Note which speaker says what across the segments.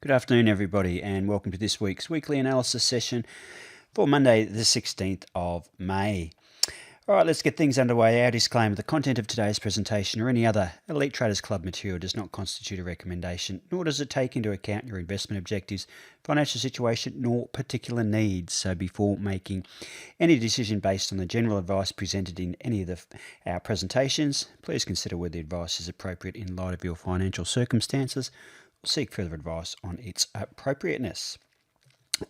Speaker 1: Good afternoon, everybody, and welcome to this week's weekly analysis session for Monday, the 16th of May. All right, let's get things underway. Our disclaimer: the content of today's presentation or any other Elite Traders Club material does not constitute a recommendation, nor does it take into account your investment objectives, financial situation, nor particular needs. So before making any decision based on the general advice presented in any of our presentations, please consider whether the advice is appropriate in light of your financial circumstances. Seek further advice on its appropriateness.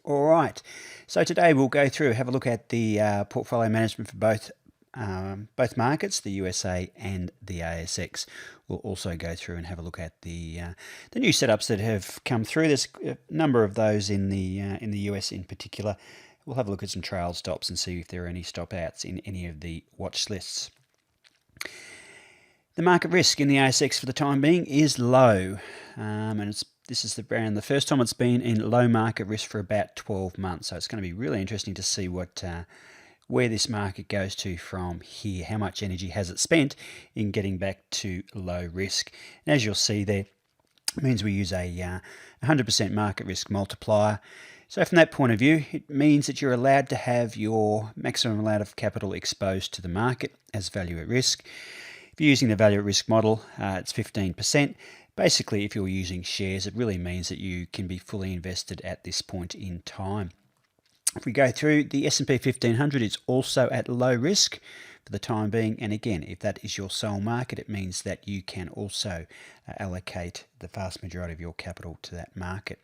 Speaker 1: All right, so today we'll go through, have a look at the portfolio management for both markets, the USA and the ASX. We'll also go through and have a look at the new setups that have come through. There's a number of those in the US in particular. We'll have a look at some trail stops and see if there are any stop outs in any of the watch lists. The market risk in the ASX for the time being is low, and this is the first time it's been in low market risk for about 12 months. So it's going to be really interesting to see where this market goes to from here. How much energy has it spent in getting back to low risk? And as you'll see there, it means we use a 100% market risk multiplier. So from that point of view, it means that you're allowed to have your maximum amount of capital exposed to the market as value at risk. If you're using the value at risk model, it's 15%. Basically, if you're using shares, it really means that you can be fully invested at this point in time. If we go through, the S&P 1500 is also at low risk for the time being. And again, if that is your sole market, it means that you can also allocate the vast majority of your capital to that market.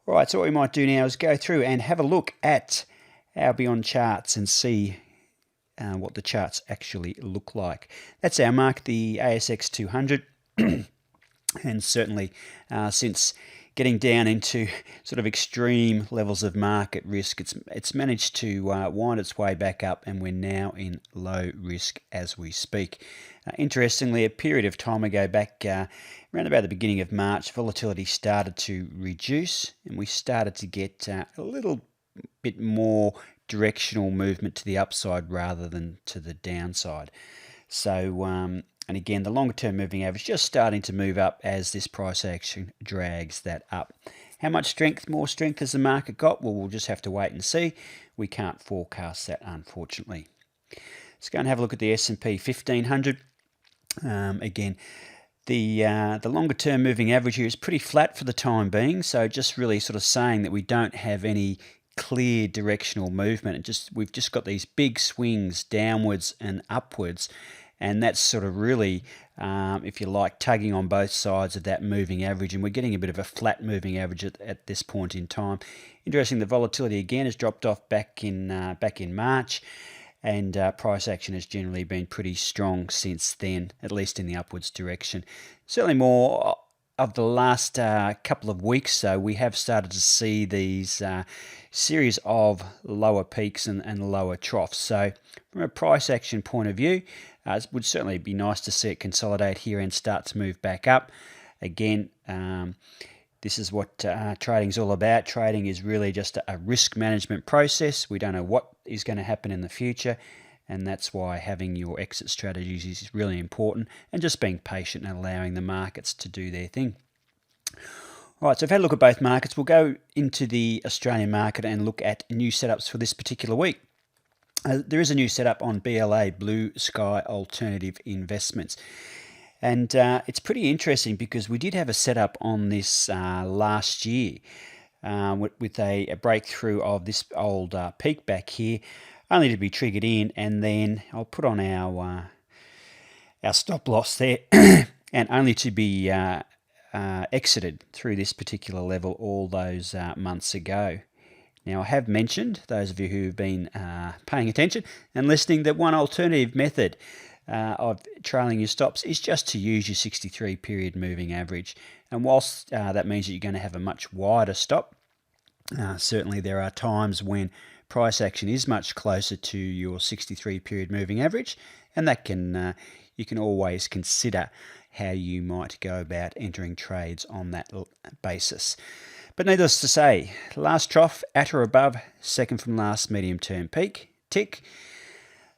Speaker 1: All right, so what we might do now is go through and have a look at our Beyond charts and see what the charts actually look like. That's our mark, the ASX 200. And certainly since getting down into sort of extreme levels of market risk, it's managed to wind its way back up, and we're now in low risk as we speak. Interestingly, a period of time ago, back around about the beginning of March, volatility started to reduce, and we started to get a little bit more directional movement to the upside rather than to the downside. So, and again, the longer term moving average just starting to move up as this price action drags that up. How much more strength has the market got? Well, we'll just have to wait and see. We can't forecast that, unfortunately. Let's go and have a look at the S&P 1500. Again, the longer term moving average here is pretty flat for the time being. So just really sort of saying that we don't have any clear directional movement. We've just got these big swings downwards and upwards, and that's sort of really, if you like, tugging on both sides of that moving average, and we're getting a bit of a flat moving average at this point in time. Interesting, the volatility again has dropped off back in March, and price action has generally been pretty strong since then, at least in the upwards direction. Certainly more of the last couple of weeks, so we have started to see these series of lower peaks and lower troughs. So from a price action point of view, it would certainly be nice to see it consolidate here and start to move back up. Again, this is what trading is all about. Trading is really just a risk management process. We don't know what is going to happen in the future, and that's why having your exit strategies is really important, and just being patient and allowing the markets to do their thing. All right, so I've had a look at both markets. We'll go into the Australian market and look at new setups for this particular week. There is a new setup on BLA, Blue Sky Alternative Investments. And it's pretty interesting because we did have a setup on this last year with a breakthrough of this old peak back here, only to be triggered in, and then I'll put on our stop loss there, and only to be exited through this particular level all those months ago. Now, I have mentioned, those of you who've been paying attention and listening, that one alternative method of trailing your stops is just to use your 63 period moving average. And whilst that means that you're going to have a much wider stop, certainly there are times when price action is much closer to your 63 period moving average, and that can you can always consider how you might go about entering trades on that basis. But needless to say, last trough at or above, second from last medium-term peak, tick.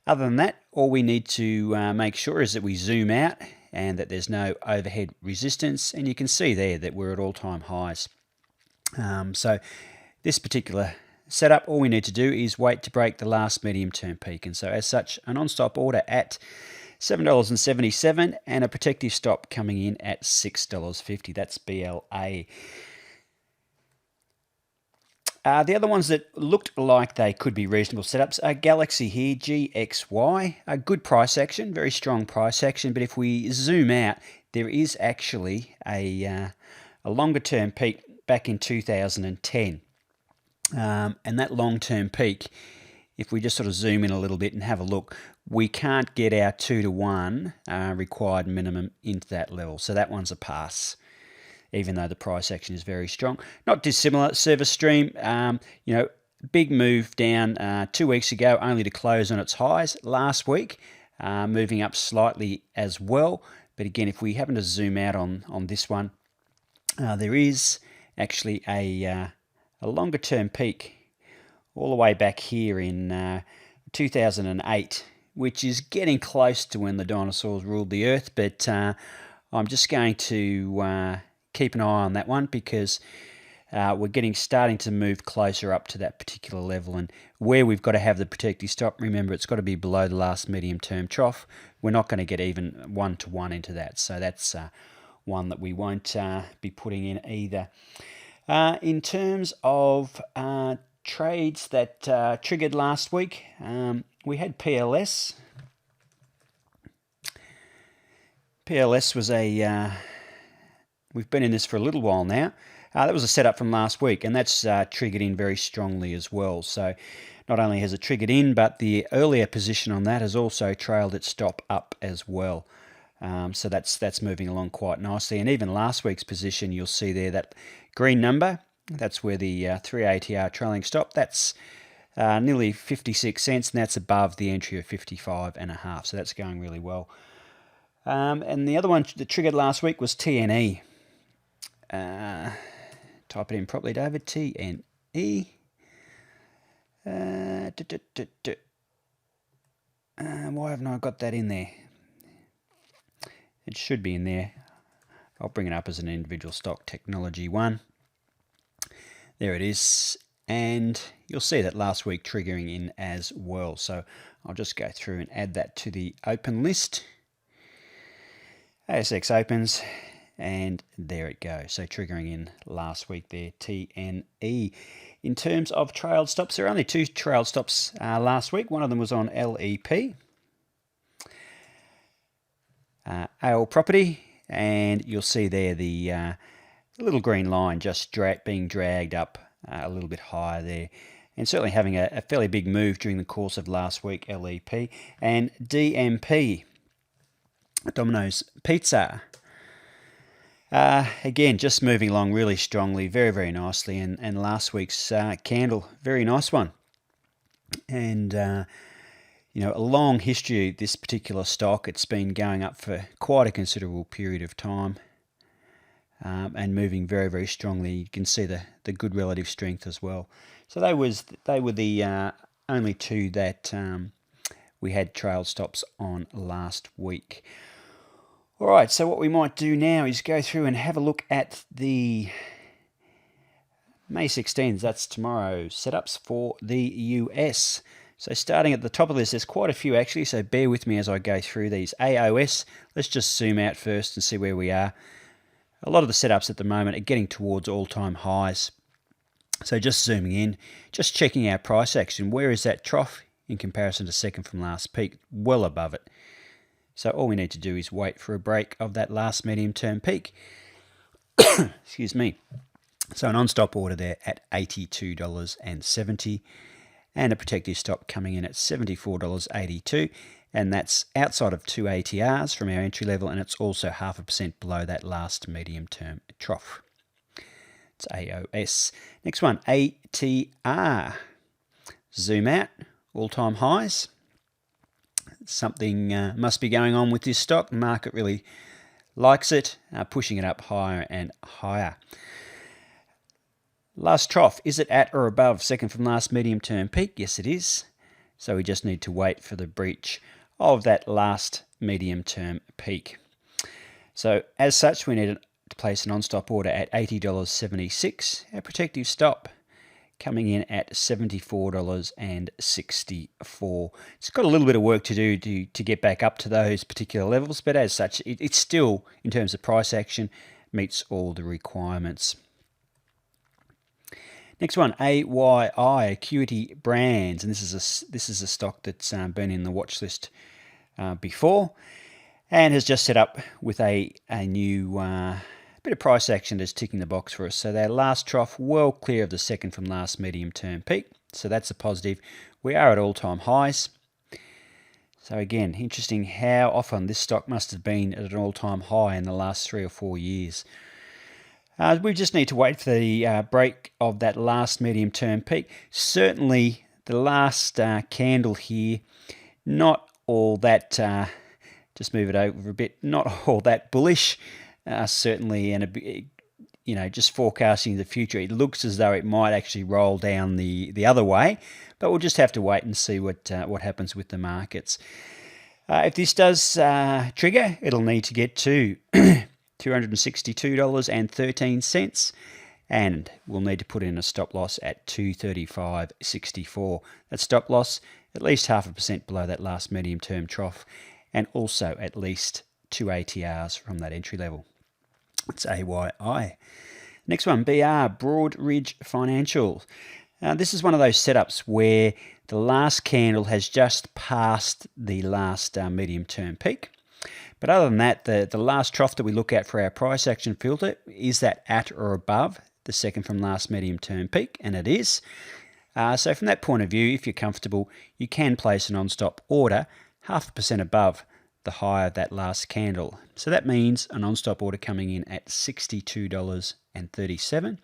Speaker 1: Other than that, all we need to make sure is that we zoom out and that there's no overhead resistance, and you can see there that we're at all-time highs. So this particular setup, all we need to do is wait to break the last medium-term peak. And so as such, a non-stop order at $7.77 and a protective stop coming in at $6.50. That's BLA. The other ones that looked like they could be reasonable setups are Galaxy here, GXY. A good price action, very strong price action, but if we zoom out, there is actually a longer-term peak back in 2010. And that long-term peak, if we just sort of zoom in a little bit and have a look, we can't get our 2-to-1 required minimum into that level. So that one's a pass, even though the price action is very strong. Not dissimilar, Service Stream, big move down 2 weeks ago, only to close on its highs last week, moving up slightly as well. But again, if we happen to zoom out on this one, there is actually a longer-term peak all the way back here in 2008, which is getting close to when the dinosaurs ruled the earth. But I'm just going to keep an eye on that one because we're starting to move closer up to that particular level. And where we've got to have the protective stop, remember, it's got to be below the last medium-term trough. We're not going to get even 1-to-1 into that. So that's one that we won't be putting in either. In terms of trades that triggered last week, we had PLS. PLS was we've been in this for a little while now. That was a setup from last week, and that's triggered in very strongly as well. So not only has it triggered in, but the earlier position on that has also trailed its stop up as well. So that's moving along quite nicely. And even last week's position, you'll see there that green number, that's where the 3 ATR trailing stop, that's nearly 56 cents, and that's above the entry of 55.5. So that's going really well. And the other one that triggered last week was TNE. Type it in properly, David. TNE. Why haven't I got that in there? It should be in there. I'll bring it up as an individual stock, Technology 1. There it is. And you'll see that last week triggering in as well. So I'll just go through and add that to the open list. ASX opens, and there it goes. So triggering in last week there, TNE. In terms of trailed stops, there are only 2 trailed stops last week. One of them was on LEP. AL Property, and you'll see there the little green line just being dragged up a little bit higher there, and certainly having a fairly big move during the course of last week, LEP. And DMP, Domino's Pizza, again, just moving along really strongly, very, very nicely, and last week's candle, very nice one. And a long history of this particular stock. It's been going up for quite a considerable period of time, and moving very, very strongly. You can see the good relative strength as well. So they were the only 2 that we had trail stops on last week. All right, so what we might do now is go through and have a look at the May 16th, that's tomorrow, setups for the US. So starting at the top of this, there's quite a few actually, so bear with me as I go through these. AOS, let's just zoom out first and see where we are. A lot of the setups at the moment are getting towards all-time highs. So just zooming in, just checking our price action. Where is that trough in comparison to second from last peak? Well above it. So all we need to do is wait for a break of that last medium-term peak. Excuse me. So a non-stop order there at $82.70. And a protective stop coming in at $74.82, and that's outside of 2 ATRs from our entry level, and it's also 0.5% below that last medium-term trough. It's AOS. Next one, ATR. Zoom out, all-time highs. Something must be going on with this stock. The market really likes it, pushing it up higher and higher. Last trough, is it at or above second from last medium-term peak? Yes, it is. So we just need to wait for the breach of that last medium-term peak. So as such, we need to place an on-stop order at $80.76. Our protective stop coming in at $74.64. It's got a little bit of work to do to get back up to those particular levels, but as such, it's still, in terms of price action, meets all the requirements. Next one, AYI, Acuity Brands, and this is a stock that's been in the watch list before, and has just set up with a new bit of price action that's ticking the box for us. So their last trough well clear of the second from last medium-term peak, so that's a positive. We are at all-time highs. So again, interesting how often this stock must have been at an all-time high in the last 3 or 4 years. We just need to wait for the break of that last medium-term peak. Certainly the last candle here, not all that, just move it over a bit, not all that bullish, certainly, and just forecasting the future. It looks as though it might actually roll down the other way, but we'll just have to wait and see what happens with the markets. If this does trigger, it'll need to get to $262.13, and we'll need to put in a stop loss at $235.64. That stop loss at least 0.5% below that last medium-term trough, and also at least 2 ATRs from that entry level. It's AYI. Next one, BR, Broadridge Financial. This is one of those setups where the last candle has just passed the last medium-term peak. But other than that, the last trough that we look at for our price action filter, is that at or above the second from last medium-term peak? And it is. So from that point of view, if you're comfortable, you can place an on-stop order 0.5% above the high of that last candle. So that means an on-stop order coming in at $62.37.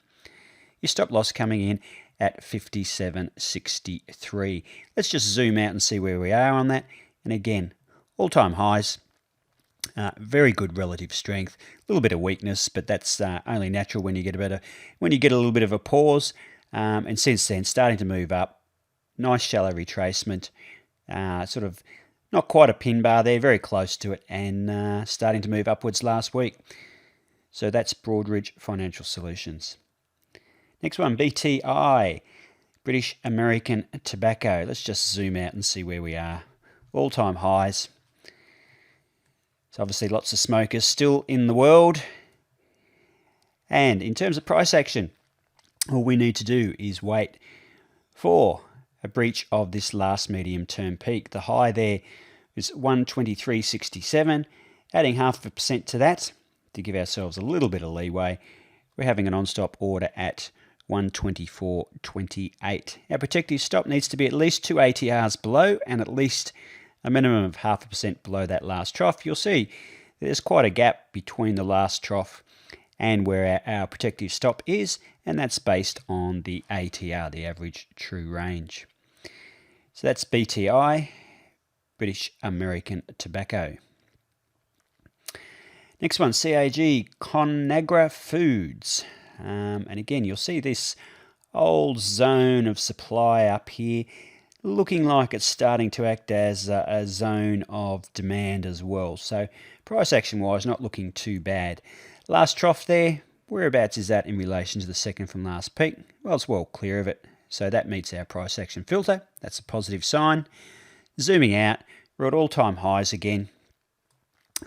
Speaker 1: Your stop loss coming in at $57.63. Let's just zoom out and see where we are on that. And again, all-time highs. Very good relative strength. A little bit of weakness, but that's only natural when you get a little bit of a pause. And since then, starting to move up. Nice shallow retracement. Sort of not quite a pin bar there, very close to it, and starting to move upwards last week. So that's Broadridge Financial Solutions. Next one, BTI, British American Tobacco. Let's just zoom out and see where we are. All-time highs. So obviously lots of smokers still in the world. And in terms of price action, all we need to do is wait for a breach of this last medium-term peak. The high there is 123.67. Adding 0.5% to that to give ourselves a little bit of leeway, we're having an on-stop order at 124.28. Our protective stop needs to be at least 2 ATRs below and at least a minimum of 0.5% below that last trough. You'll see there's quite a gap between the last trough and where our protective stop is, and that's based on the ATR, the average true range. So that's BTI, British American Tobacco. Next one, CAG, Conagra Foods. And again, you'll see this old zone of supply up here, looking like it's starting to act as a zone of demand as well. So price action wise, not looking too bad. Last trough there, whereabouts is that in relation to the second from last peak? Well, it's well clear of it. So that meets our price action filter. That's a positive sign. Zooming out, we're at all-time highs again.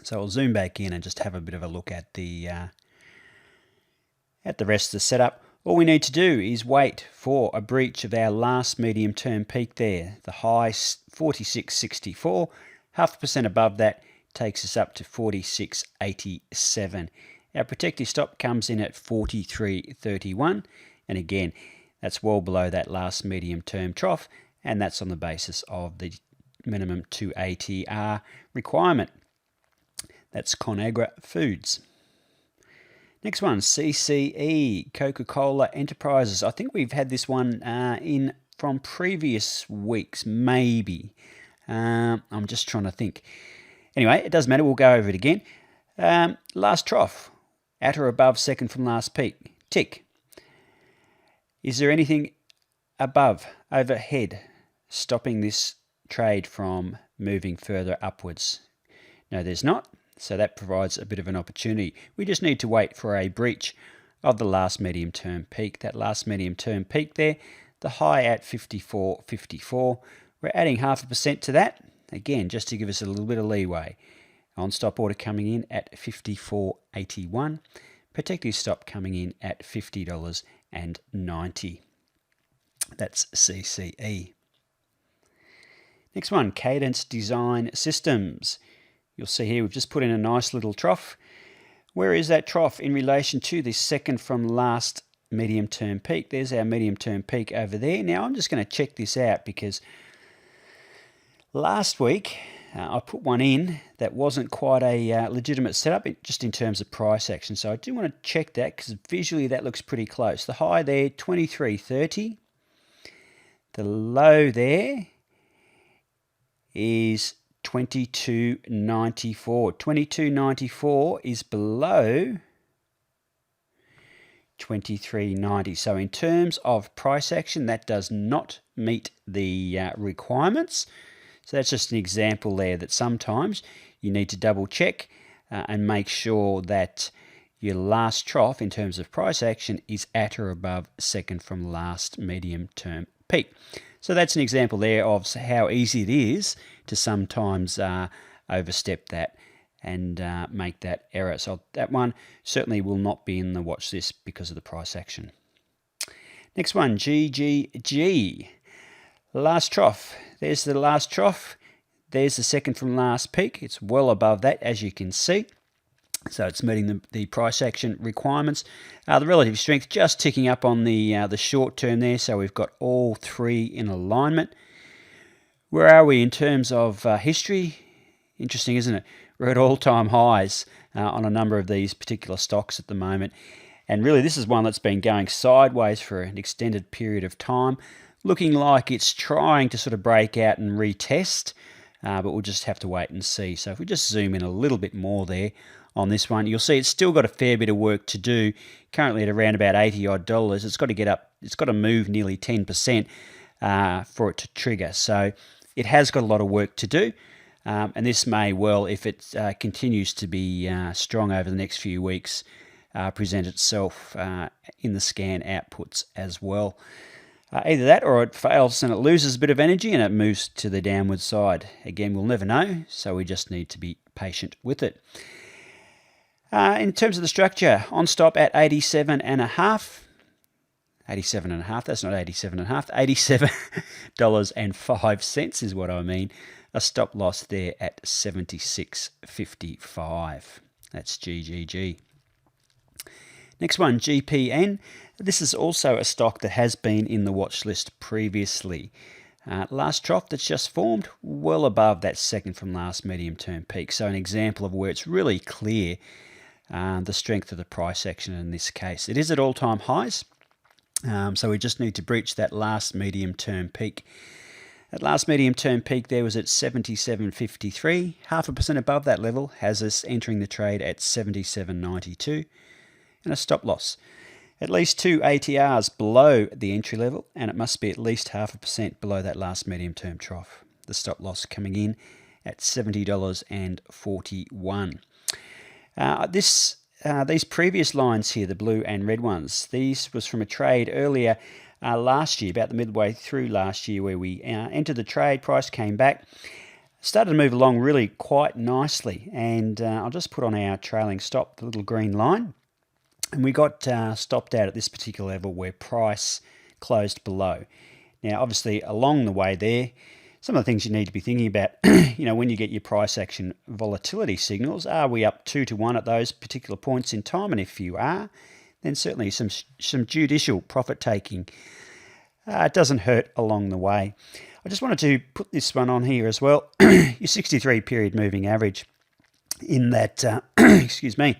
Speaker 1: So I'll zoom back in and just have a bit of a look at the rest of the setup. All we need to do is wait for a breach of our last medium-term peak there. The high 46.64, 0.5% above that takes us up to 46.87. Our protective stop comes in at 43.31, and again, that's well below that last medium-term trough, and that's on the basis of the minimum 2 ATR requirement. That's Conagra Foods. Next one, CCE, Coca-Cola Enterprises. I think we've had this one in from previous weeks, maybe. I'm just trying to think. Anyway, it doesn't matter. We'll go over it again. Last trough, at or above second from last peak. Tick. Is there anything above, overhead, stopping this trade from moving further upwards? No, there's not. So that provides a bit of an opportunity. We just need to wait for a breach of the last medium-term peak. That last medium-term peak there, the high at 54.54. We're adding 0.5% to that, again, just to give us a little bit of leeway. On-stop order coming in at 54.81. Protective stop coming in at $50.90. That's CCE. Next one, Cadence Design Systems. You'll see here we've just put in a nice little trough. Where is that trough in relation to the second from last medium-term peak? There's our medium-term peak over there. Now I'm just going to check this out because last week I put one in that wasn't quite a legitimate setup just in terms of price action. So I do want to check that because visually that looks pretty close. The high there, 23.30. The low there is 22.94. 22.94 is below 23.90. So in terms of price action, that does not meet the requirements. So that's just an example there that sometimes you need to double check and make sure that your last trough in terms of price action is at or above second from last medium term peak. So that's an example there of how easy it is to sometimes overstep that and make that error. So that one certainly will not be in the watch list because of the price action. Next one, GGG. Last trough. There's the last trough. There's the second from last peak. It's well above that, as you can see. So it's meeting the price action requirements. The relative strength just ticking up on the short term there. So we've got all three in alignment. Where are we in terms of history? Interesting, isn't it? We're at all-time highs on a number of these particular stocks at the moment. And really, this is one that's been going sideways for an extended period of time, looking like it's trying to sort of break out and retest, but we'll just have to wait and see. So if we just zoom in a little bit more there on this one, you'll see it's still got a fair bit of work to do. Currently at around about $80 odd. It's got to get up, it's got to move nearly 10% for it to trigger. So it has got a lot of work to do. And this may well, if it continues to be strong over the next few weeks, present itself in the scan outputs as well. Either that or it fails and it loses a bit of energy and it moves to the downward side. Again, we'll never know, so we just need to be patient with it. In terms of the structure, on stop at 87.5. 87.5, that's not 87.5, $87.05 is what I mean. A stop loss there at 76.55. That's GGG. Next one, GPN. This is also a stock that has been in the watch list previously. Last trough that's just formed, well above that second from last medium-term peak. So an example of where it's really clear the strength of the price action in this case. It is at all-time highs, so we just need to breach that last medium-term peak. That last medium-term peak there was at 77.53. 0.5% above that level has us entering the trade at 77.92. And a stop loss. At least 2 ATRs below the entry level, and it must be at least 0.5% below that last medium-term trough. The stop loss coming in at $70.41. These previous lines here, the blue and red ones, these was from a trade earlier last year, about the midway through last year, where we entered the trade, price came back, started to move along really quite nicely, and I'll just put on our trailing stop, the little green line. And we got stopped out at this particular level where price closed below. Now, obviously, along the way there, some of the things you need to be thinking about, when you get your price action volatility signals, are we up 2 to 1 at those particular points in time? And if you are, then certainly some judicial profit taking it doesn't hurt along the way. I just wanted to put this one on here as well. Your 63 period moving average in that, excuse me,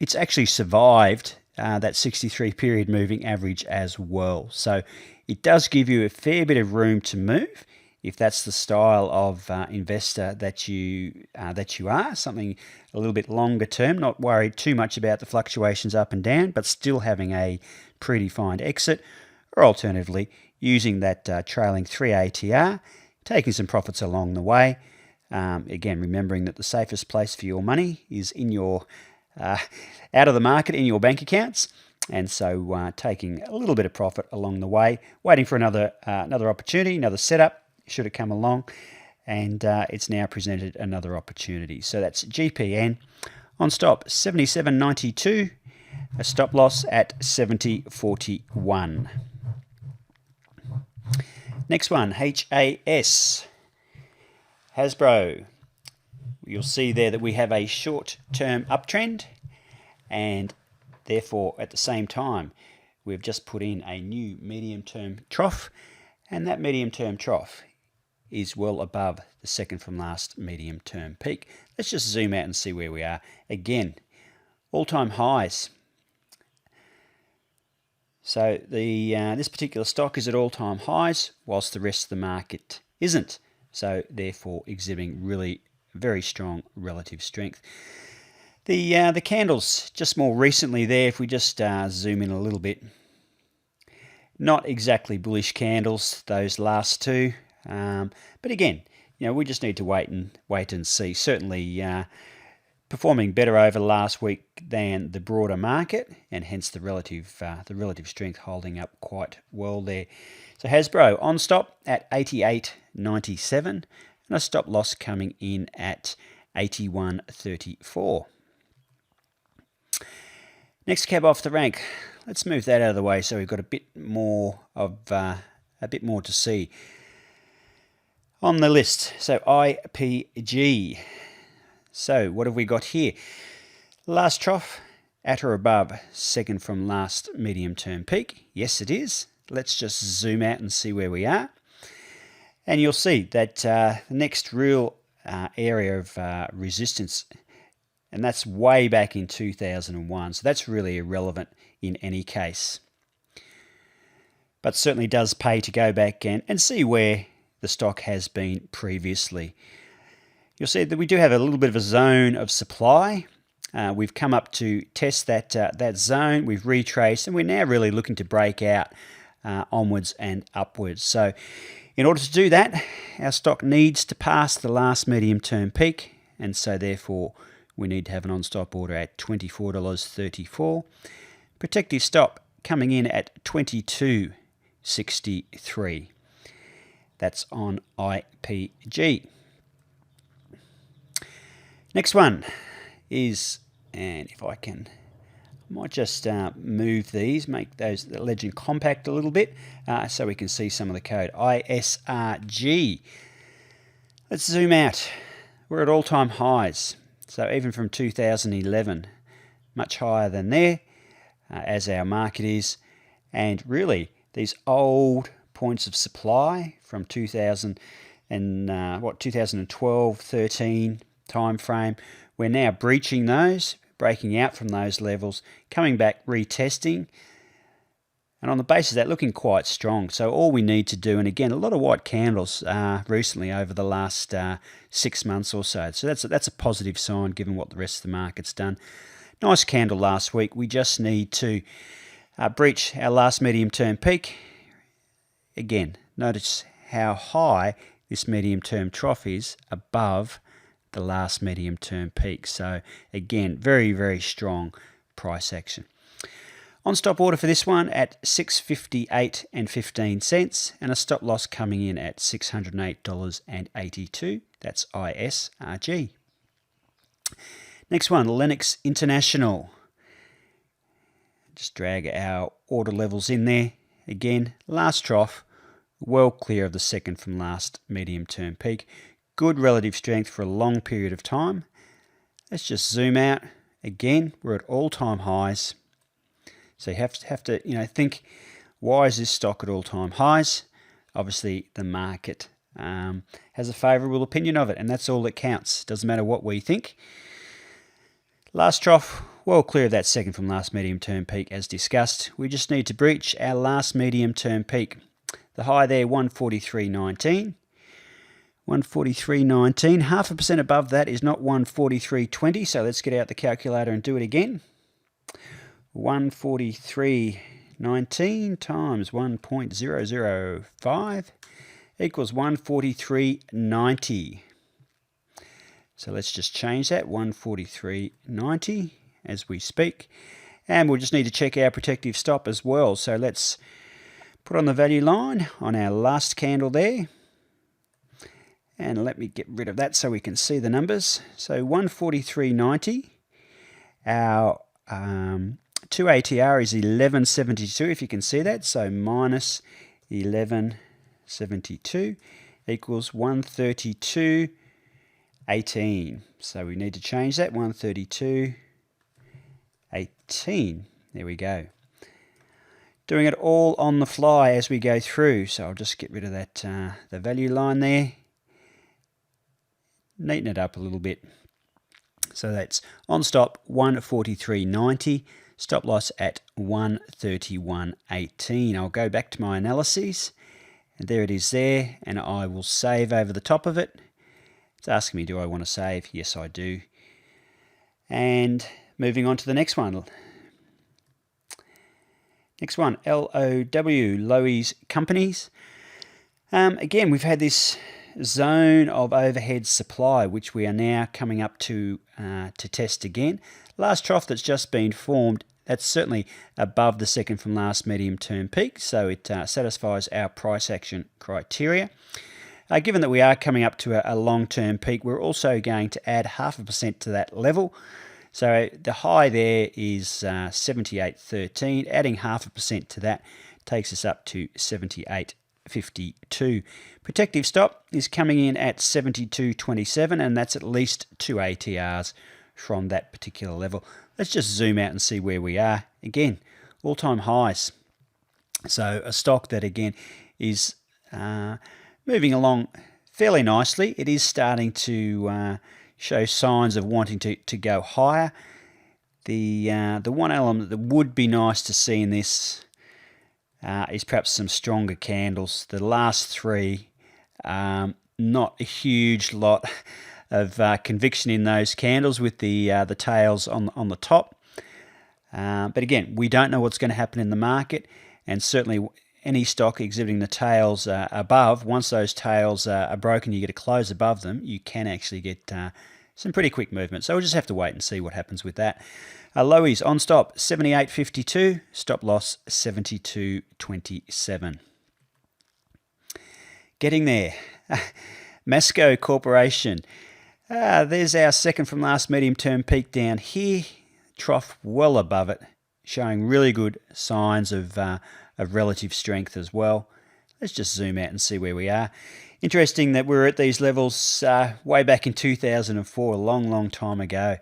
Speaker 1: it's actually survived that 63 period moving average as well. So it does give you a fair bit of room to move if that's the style of investor that you are, something a little bit longer term, not worried too much about the fluctuations up and down, but still having a predefined exit, or alternatively using that trailing 3 ATR, taking some profits along the way, Again, remembering that the safest place for your money is in your out of the market in your bank accounts, and so taking a little bit of profit along the way, waiting for another opportunity, another setup should it come along, and it's now presented another opportunity. So that's GPN on stop 77.92, a stop loss at 70.41. Next one, HAS, Hasbro. You'll see there that we have a short-term uptrend, and therefore at the same time we've just put in a new medium-term trough, and that medium-term trough is well above the second from last medium-term peak. Let's just zoom out and see where we are. Again, all-time highs. So this particular stock is at all-time highs, whilst the rest of the market isn't. So therefore exhibiting really very strong relative strength. The candles just more recently there, if we just zoom in a little bit, not exactly bullish candles, those last two. But again, we just need to wait and see. Certainly performing better over last week than the broader market, and hence the relative strength holding up quite well there. So Hasbro on stop at 88.97, and a stop loss coming in at 81.34. Next cab off the rank. Let's move that out of the way so we've got a bit more to see on the list. So IPG. So what have we got here? Last trough at or above second from last medium-term peak. Yes, it is. Let's just zoom out and see where we are. And you'll see that the next real area of resistance, and that's way back in 2001. So that's really irrelevant in any case. But certainly does pay to go back and see where the stock has been previously. You'll see that we do have a little bit of a zone of supply. We've come up to test that zone. We've retraced, and we're now really looking to break out onwards and upwards. So in order to do that, our stock needs to pass the last medium-term peak, and so therefore we need to have an on-stop order at $24.34. Protective stop coming in at $22.63. That's on IPG. Next one is, and if I might just move these, make the legend compact a little bit so we can see some of the code. ISRG. Let's zoom out. We're at all-time highs. So even from 2011, much higher than there, as our market is. And really, these old points of supply from 2012, 13 time frame, we're now breaching those, breaking out from those levels, coming back, retesting, and on the basis of that, looking quite strong. So all we need to do, and again, a lot of white candles recently over the last 6 months or so. So that's a positive sign given what the rest of the market's done. Nice candle last week. We just need to breach our last medium-term peak. Again, notice how high this medium-term trough is above the last medium-term peak. So again, very, very strong price action. On-stop order for this one at $658.15, and a stop loss coming in at $608.82. That's ISRG. Next one, Lennox International. Just drag our order levels in there. Again, last trough, well clear of the second from last medium-term peak. Good relative strength for a long period of time. Let's just zoom out. Again, we're at all-time highs. So you have to think, why is this stock at all-time highs? Obviously, the market has a favourable opinion of it, and that's all that counts. Doesn't matter what we think. Last trough, well clear of that second from last medium-term peak, as discussed. We just need to breach our last medium-term peak. The high there, 143.19. 143.19, 0.5% above that is not 143.20, so let's get out the calculator and do it again. 143.19 times 1.005 equals 143.90. So let's just change that, 143.90 as we speak. And we'll just need to check our protective stop as well. So let's put on the value line on our last candle there. And let me get rid of that so we can see the numbers. So 143.90. Our 2 ATR is 11.72, if you can see that. So minus 11.72 equals 132.18. So we need to change that, 132.18. There we go. Doing it all on the fly as we go through. So I'll just get rid of that the value line there. Neaten it up a little bit. So that's on stop 143.90, stop loss at 131.18. I'll go back to my analyses, and there it is there, and I will save over the top of it. It's asking me, do I want to save? Yes, I do. And moving on to the next one. Next one, LOW, Lowe's Companies. Again, we've had this zone of overhead supply, which we are now coming up to test again. Last trough that's just been formed, that's certainly above the second from last medium-term peak, so it satisfies our price action criteria. Given that we are coming up to a long-term peak, we're also going to add 0.5% to that level. So the high there is 78.13. Adding 0.5% to that takes us up to 78.52. Protective stop is coming in at 72.27, and that's at least 2 ATRs from that particular level. Let's just zoom out and see where we are. Again, all-time highs. So a stock that, again, is moving along fairly nicely. It is starting to show signs of wanting to go higher. The one element that would be nice to see in this is perhaps some stronger candles. The last three, not a huge lot of conviction in those candles with the tails on the top. But again, we don't know what's going to happen in the market, and certainly any stock exhibiting the tails above, once those tails are broken, you get a close above them, you can actually get some pretty quick movement. So we'll just have to wait and see what happens with that. Lowies on stop 78.52, stop loss 72.27. Getting there. Masco Corporation. There's our second from last medium-term peak down here. Trough well above it, showing really good signs of relative strength as well. Let's just zoom out and see where we are. Interesting that we're at these levels way back in 2004, a long time ago.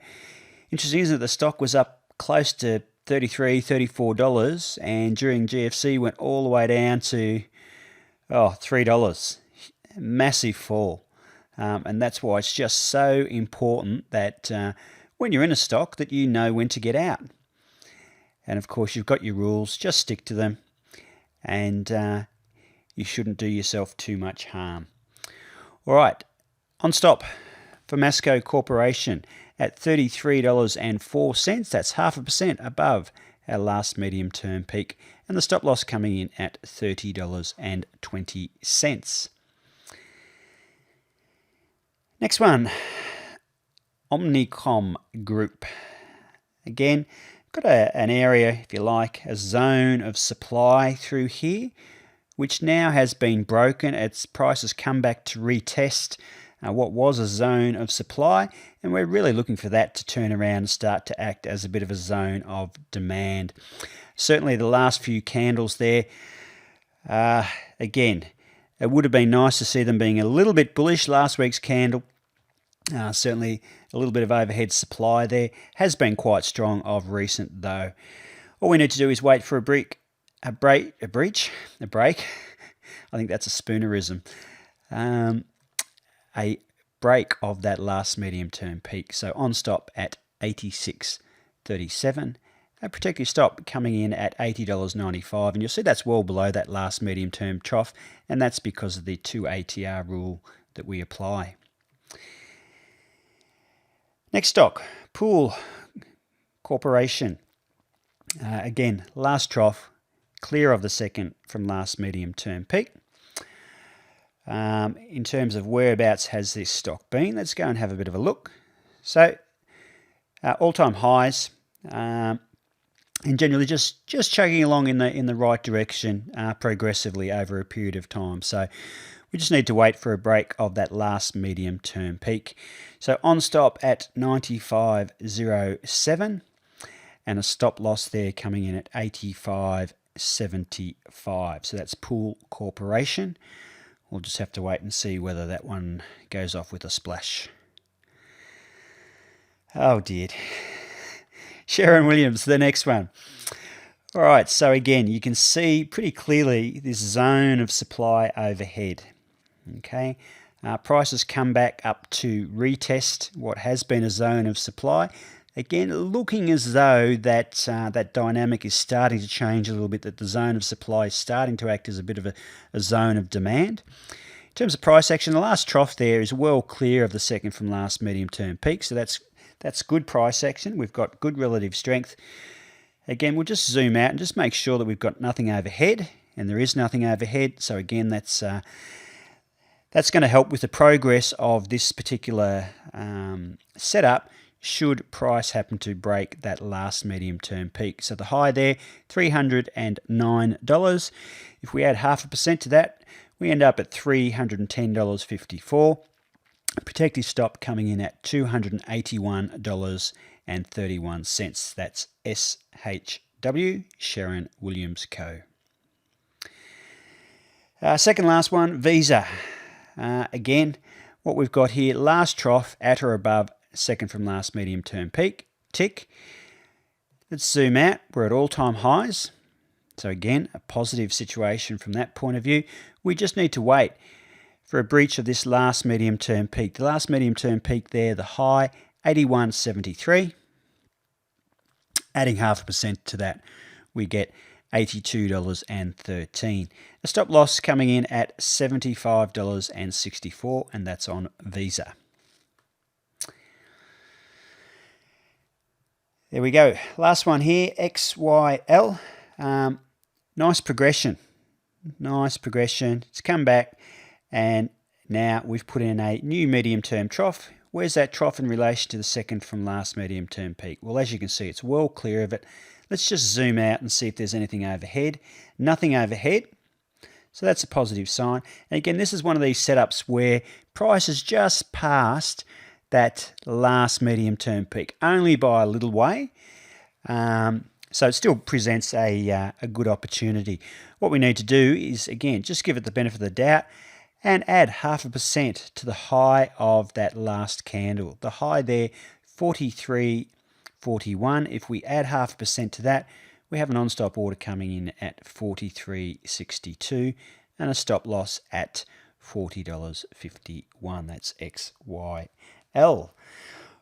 Speaker 1: Interesting, isn't it? The stock was up close to $33, $34, and during GFC went all the way down to $3. Massive fall. And that's why it's just so important that when you're in a stock that you know when to get out. And of course, you've got your rules, just stick to them. And you shouldn't do yourself too much harm. All right, on stop for Masco Corporation at $33.04. That's 0.5% above our last medium-term peak. And the stop loss coming in at $30.20. Next one, Omnicom Group. Again, got an area, if you like, a zone of supply through here, which now has been broken. Its price has come back to retest what was a zone of supply, and we're really looking for that to turn around and start to act as a bit of a zone of demand. Certainly the last few candles there, again, it would have been nice to see them being a little bit bullish. Last week's candle, certainly a little bit of overhead supply there. Has been quite strong of recent though. All we need to do is wait for a break. I think that's a spoonerism. A break of that last medium-term peak. So on stop at 86.37. A protective stop coming in at $80.95, and you'll see that's well below that last medium-term trough, and that's because of the 2 ATR rule that we apply. Next stock, Pool Corporation. Again, last trough, clear of the second from last medium-term peak. in terms of whereabouts has this stock been. Let's go and have a bit of a look. So all-time highs, and generally just chugging along in the right direction progressively over a period of time. So we just need to wait for a break of that last medium-term peak. So on stop at 95.07 and a stop loss there coming in at 85.75. So that's Pool Corporation. We'll just have to wait and see whether that one goes off with a splash. Oh dear. Sherwin-Williams, the next one. All right, so again, you can see pretty clearly this zone of supply overhead. Okay, prices come back up to retest what has been a zone of supply. Again, looking as though that that dynamic is starting to change a little bit, that the zone of supply is starting to act as a bit of a zone of demand. In terms of price action, the last trough there is well clear of the second from last medium-term peak, so that's good price action. We've got good relative strength. Again, we'll just zoom out and just make sure that we've got nothing overhead, and there is nothing overhead. So again, that's going to help with the progress of this particular setup should price happen to break that last medium-term peak. So the high there, $309. If we add 0.5% to that, we end up at $310.54. Protective stop coming in at $281.31. That's SHW, Sherwin-Williams Co. Second last one, Visa. Again, what we've got here, last trough at or above second from last medium-term peak, tick. Let's zoom out. We're at all-time highs. So again, a positive situation from that point of view. We just need to wait for a breach of this last medium-term peak. The last medium-term peak there, the high, 81.73. Adding 0.5% to that, we get $82.13. A stop loss coming in at $75.64, and that's on Visa. There we go. Last one here, XYL. Nice progression. Nice progression. It's come back, and now we've put in a new medium-term trough. Where's that trough in relation to the second from last medium-term peak? Well, as you can see, it's well clear of it. Let's just zoom out and see if there's anything overhead. Nothing overhead. So that's a positive sign. And again, this is one of these setups where price has just passed that last medium-term peak, only by a little way. So it still presents a good opportunity. What we need to do is, again, just give it the benefit of the doubt and add 0.5% to the high of that last candle. The high there, 43.41. If we add 0.5% to that, we have an on-stop order coming in at 43.62 and a stop loss at $40.51. That's XYL.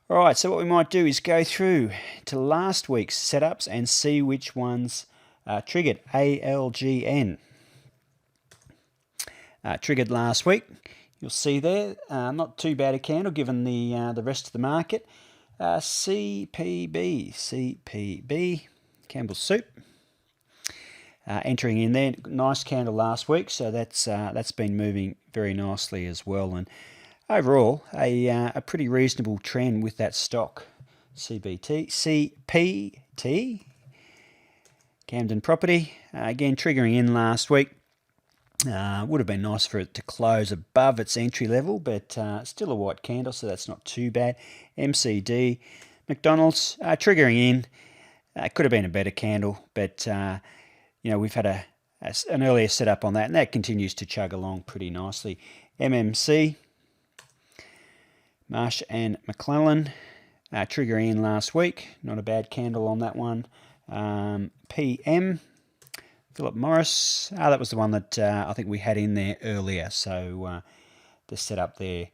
Speaker 1: All right, so what we might do is go through to last week's setups and see which ones triggered. ALGN triggered last week. You'll see there, not too bad a candle given the rest of the market. CPB, Campbell's Soup, entering in there. Nice candle last week, so that's been moving very nicely as well. And overall, a pretty reasonable trend with that stock. CPT, Camden Property, again triggering in last week. Would have been nice for it to close above its entry level, but still a white candle, so that's not too bad. MCD, McDonald's, triggering in. Could have been a better candle, but we've had an earlier setup on that, and that continues to chug along pretty nicely. MMC, Marsh and McClellan, triggering in last week. Not a bad candle on that one. PM, Philip Morris. That was the one that I think we had in there earlier. So the setup there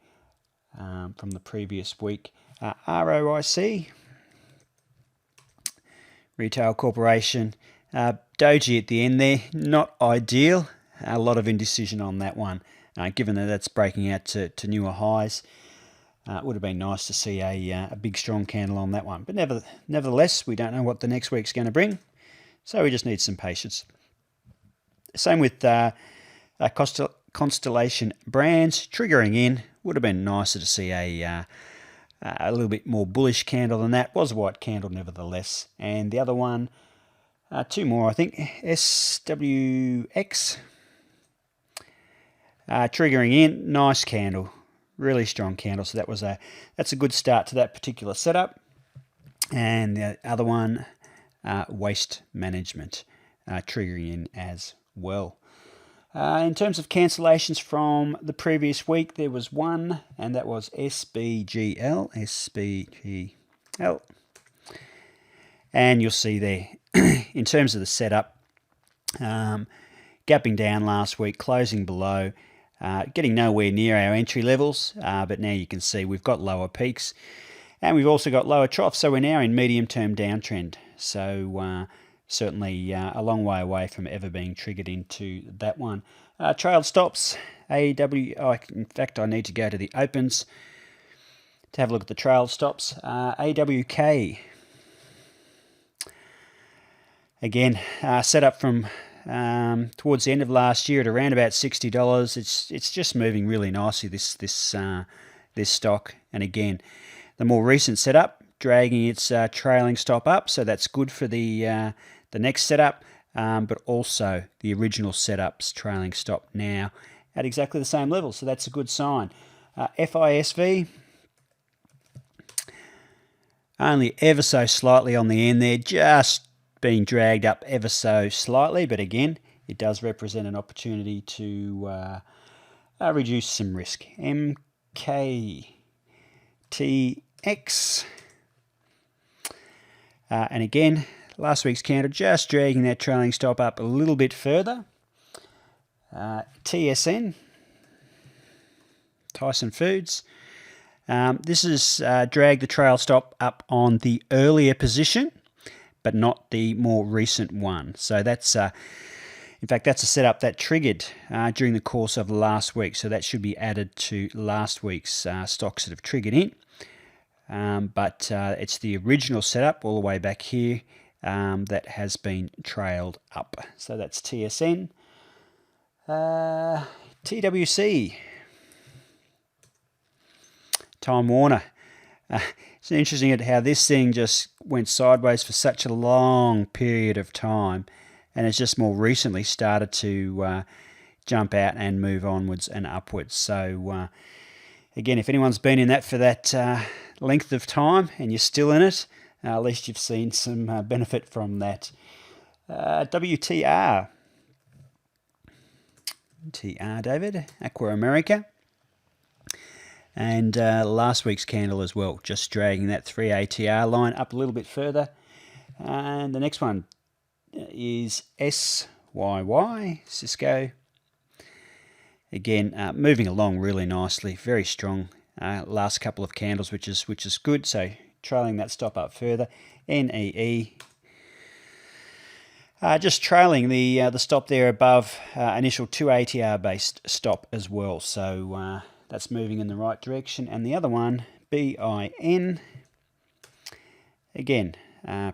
Speaker 1: from the previous week. ROIC, Retail Corporation. Doji at the end there. Not ideal. A lot of indecision on that one, given that that's breaking out to newer highs. It would have been nice to see a big, strong candle on that one. But nevertheless, we don't know what the next week's going to bring. So we just need some patience. Same with Constellation Brands triggering in. Would have been nicer to see a little bit more bullish candle than that. Was a white candle nevertheless. And the other one, two more I think. SWX triggering in. Nice candle, really strong candle. So that's a good start to that particular setup. And the other one, Waste Management, triggering in as well. In terms of cancellations from the previous week, there was one, and that was SBGL. And you'll see there, in terms of the setup, gapping down last week, closing below, getting nowhere near our entry levels, but now you can see we've got lower peaks, and we've also got lower troughs, so we're now in medium-term downtrend. So certainly a long way away from ever being triggered into that one. Trailed stops, in fact, I need to go to the opens to have a look at the trailed stops. AWK, again, set up from towards the end of last year at around about $60. It's just moving really nicely, this stock. And again, the more recent setup, dragging its trailing stop up, so that's good for the next setup, but also the original setup's trailing stop now at exactly the same level, so that's a good sign. FISV, only ever so slightly on the end there, just being dragged up ever so slightly, but again, it does represent an opportunity to reduce some risk. MKTX, and again, last week's candle just dragging that trailing stop up a little bit further. TSN, Tyson Foods. This is dragged the trail stop up on the earlier position, but not the more recent one. So that's, in fact, that's a setup that triggered during the course of last week. So that should be added to last week's stocks that have triggered in. But it's the original setup all the way back here that has been trailed up. So that's TSN. TWC, Time Warner. It's interesting at how this thing just went sideways for such a long period of time, and it's just more recently started to jump out and move onwards and upwards. So again, if anyone's been in that for that length of time and you're still in it, at least you've seen some benefit from that. WTR, David, Aqua America. And last week's candle as well, just dragging that 3 ATR line up a little bit further. And the next one is SYY, Cisco. Again, moving along really nicely, very strong last couple of candles, which is good. So trailing that stop up further. NEE, just trailing the stop there above initial 2 ATR based stop as well. So that's moving in the right direction. And the other one, BIN, again,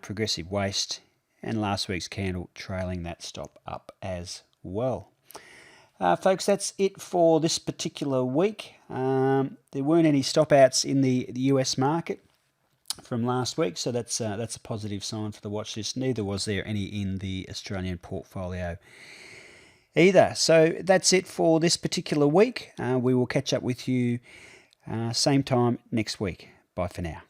Speaker 1: Progressive Waste, and last week's candle trailing that stop up as well. Folks, that's it for this particular week. There weren't any stop outs in the US market from last week, so that's a positive sign for the watch list. Neither was there any in the Australian portfolio either. So that's it for this particular week. We will catch up with you same time next week. Bye for now.